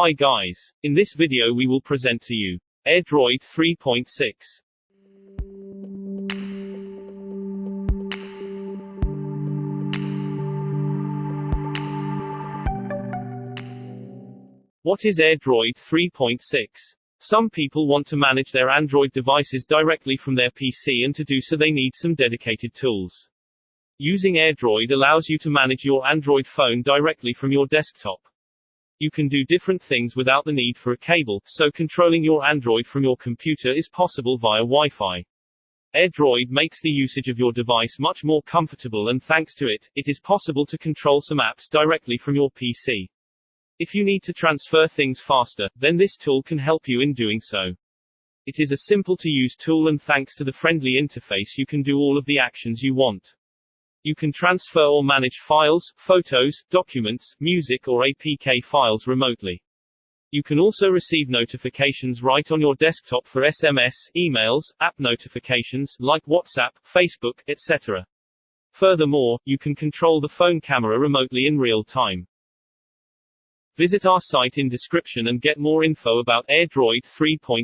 Hi guys. In this video we will present to you AirDroid 3.6. What is AirDroid 3.6? Some people want to manage their Android devices directly from their PC, and to do so they need some dedicated tools. Using AirDroid allows you to manage your Android phone directly from your desktop. You can do different things without the need for a cable, so controlling your Android from your computer is possible via Wi-Fi. AirDroid makes the usage of your device much more comfortable, and thanks to it, it is possible to control some apps directly from your PC. If you need to transfer things faster, then this tool can help you in doing so. It is a simple to use tool, and thanks to the friendly interface you can do all of the actions you want. You can transfer or manage files, photos, documents, music or APK files remotely. You can also receive notifications right on your desktop for SMS, emails, app notifications, like WhatsApp, Facebook, etc. Furthermore, you can control the phone camera remotely in real time. Visit our site in description and get more info about AirDroid 3.6.